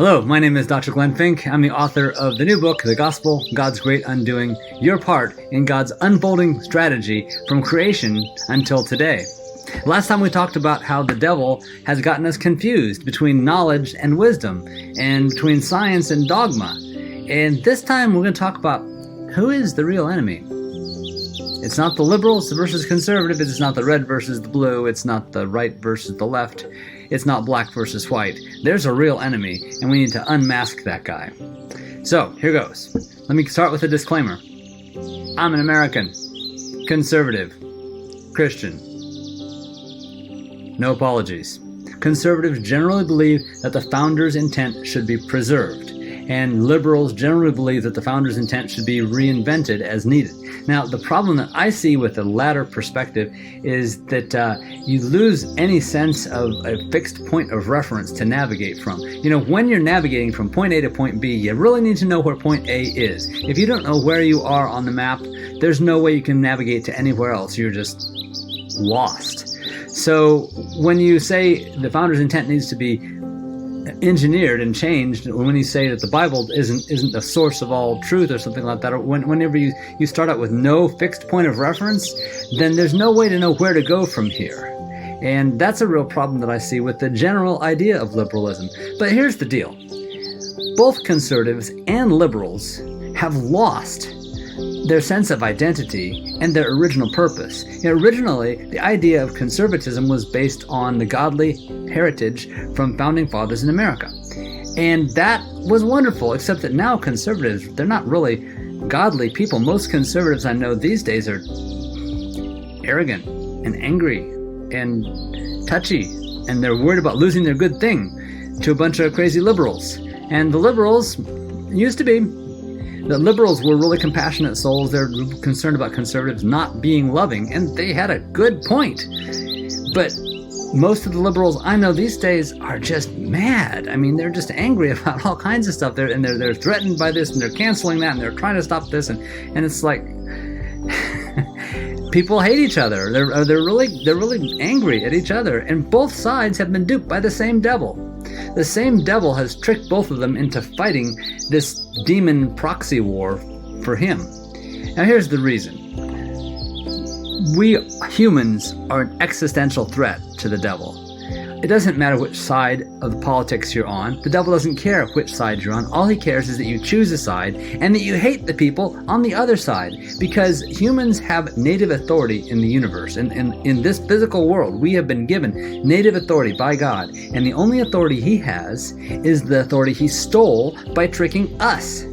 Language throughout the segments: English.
Hello, my name is Dr. Glenn Fink. I'm the author of the new book, The Gospel, God's Great Undoing, your part in God's unfolding strategy from creation until today. Last time we talked about how the devil has gotten us confused between knowledge and wisdom, and between science and dogma. And this time we're going to talk about who is the real enemy. It's not the liberals versus conservatives, it's not the red versus the blue, it's not the right versus the left, it's not black versus white. There's a real enemy, and we need to unmask that guy. So, here goes. Let me start with a disclaimer. I'm an American, conservative, Christian. No apologies. Conservatives generally believe that the founders' intent should be preserved, and liberals generally believe that the founders' intent should be reinvented as needed. Now, the problem that I see with the latter perspective is that you lose any sense of a fixed point of reference to navigate from. You know, when you're navigating from point A to point B, you really need to know where point A is. If you don't know where you are on the map, there's no way you can navigate to anywhere else. You're just lost. So when you say the founder's intent needs to be engineered and changed, when you say that the Bible isn't the source of all truth or something like that, or whenever you start out with no fixed point of reference, then there's no way to know where to go from here. And that's a real problem that I see with the general idea of liberalism. But here's the deal. Both conservatives and liberals have lost their sense of identity and their original purpose. You know, originally, the idea of conservatism was based on the godly heritage from founding fathers in America. And that was wonderful, except that now conservatives, they're not really godly people. Most conservatives I know these days are arrogant and angry and touchy, and they're worried about losing their good thing to a bunch of crazy liberals. And the liberals used to be. The liberals were really compassionate souls. They're concerned about conservatives not being loving, and they had a good point. But most of the liberals I know these days are just mad. I mean, they're just angry about all kinds of stuff. They're threatened by this, and they're canceling that, and they're trying to stop this, and it's like people hate each other. They're really angry at each other, and both sides have been duped by the same devil. The same devil has tricked both of them into fighting this demon proxy war for him. Now here's the reason. We humans are an existential threat to the devil. It doesn't matter which side of the politics you're on. The devil doesn't care which side you're on. All he cares is that you choose a side and that you hate the people on the other side, because humans have native authority in the universe. And in this physical world, we have been given native authority by God. And the only authority he has is the authority he stole by tricking us.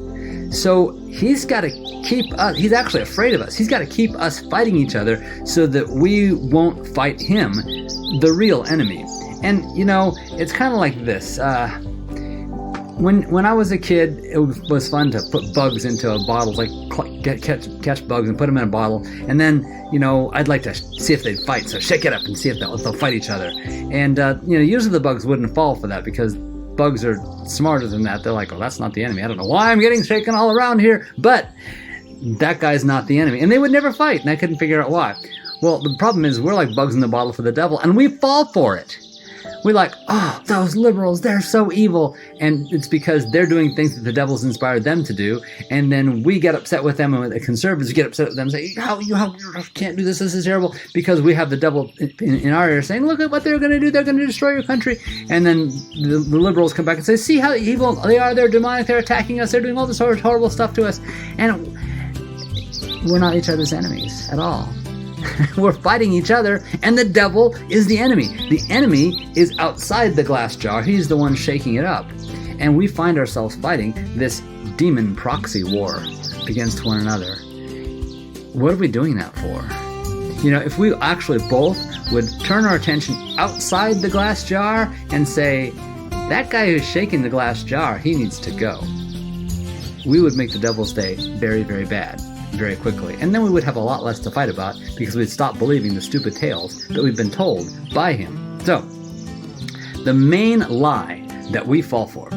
So he's got to keep us, he's actually afraid of us. He's got to keep us fighting each other so that we won't fight him, the real enemy. And, you know, it's kind of like this. When I was a kid, it was fun to put bugs into a bottle, like catch bugs and put them in a bottle. And then, you know, I'd like to see if they'd fight. So shake it up and see if they'll fight each other. And, you know, usually the bugs wouldn't fall for that because bugs are smarter than that. They're like, oh, that's not the enemy. I don't know why I'm getting shaken all around here, but that guy's not the enemy. And they would never fight, and I couldn't figure out why. Well, the problem is we're like bugs in the bottle for the devil, and we fall for it. We're like, oh, those liberals, they're so evil. And it's because they're doing things that the devil's inspired them to do. And then we get upset with them, and the conservatives get upset with them and say, how you can't do this is terrible. Because we have the devil in our ear saying, look at what they're going to do. They're going to destroy your country. And then the liberals come back and say, see how evil they are. They're demonic. They're attacking us. They're doing all this horrible stuff to us. And we're not each other's enemies at all. We're fighting each other, and the devil is the enemy. The enemy is outside the glass jar. He's the one shaking it up. And we find ourselves fighting this demon proxy war against one another. What are we doing that for? You know, if we actually both would turn our attention outside the glass jar and say, that guy who's shaking the glass jar, he needs to go, we would make the devil's day very, very bad very quickly. And then we would have a lot less to fight about because we'd stop believing the stupid tales that we've been told by him. So, the main lie that we fall for,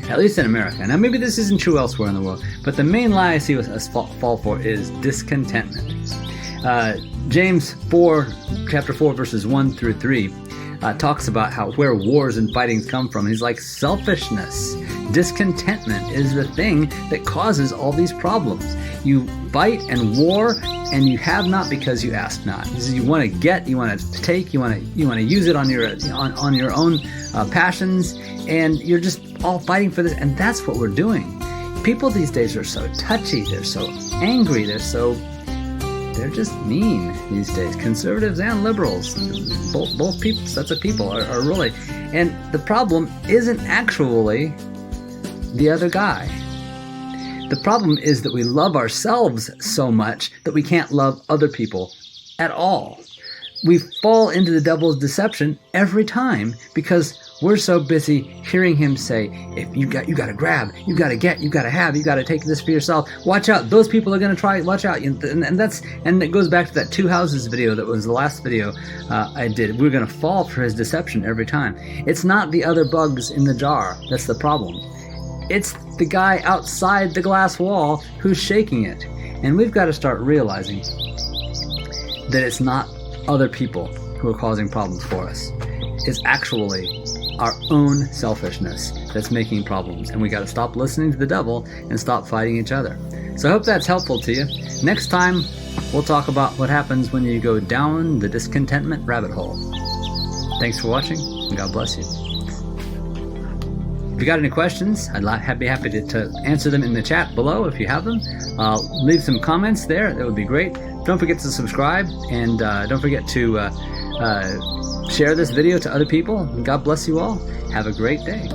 at least in America, now maybe this isn't true elsewhere in the world, but the main lie I see us fall for is discontentment. James 4, chapter 4, verses 1 through 3 talks about where wars and fightings come from. He's like, selfishness, discontentment is the thing that causes all these problems. You fight and war, and you have not because you ask not. You want to get, you want to take, you want to use it on your own passions, and you're just all fighting for this. And that's what we're doing. People these days are so touchy. They're so angry. They're just mean these days. Conservatives and liberals, both sets of people are really. And the problem isn't actually the other guy. The problem is that we love ourselves so much that we can't love other people at all. We fall into the devil's deception every time because we're so busy hearing him say, if you got to grab, you got to get, you got to have, you got to take this for yourself. Watch out, those people are going to try. Watch out, and it goes back to that 2 houses video that was the last video I did. We're going to fall for his deception every time. It's not the other bugs in the jar that's the problem. It's the guy outside the glass wall who's shaking it, and we've got to start realizing that it's not other people who are causing problems for us. It's actually our own selfishness that's making problems, and we got to stop listening to the devil and stop fighting each other. So I hope that's helpful to you. Next time, we'll talk about what happens when you go down the discontentment rabbit hole. Thanks for watching, and God bless you. If you got any questions, I'd be happy to answer them in the chat below if you have them. Leave some comments there. That would be great. Don't forget to subscribe, and don't forget to share this video to other people. God bless you all. Have a great day.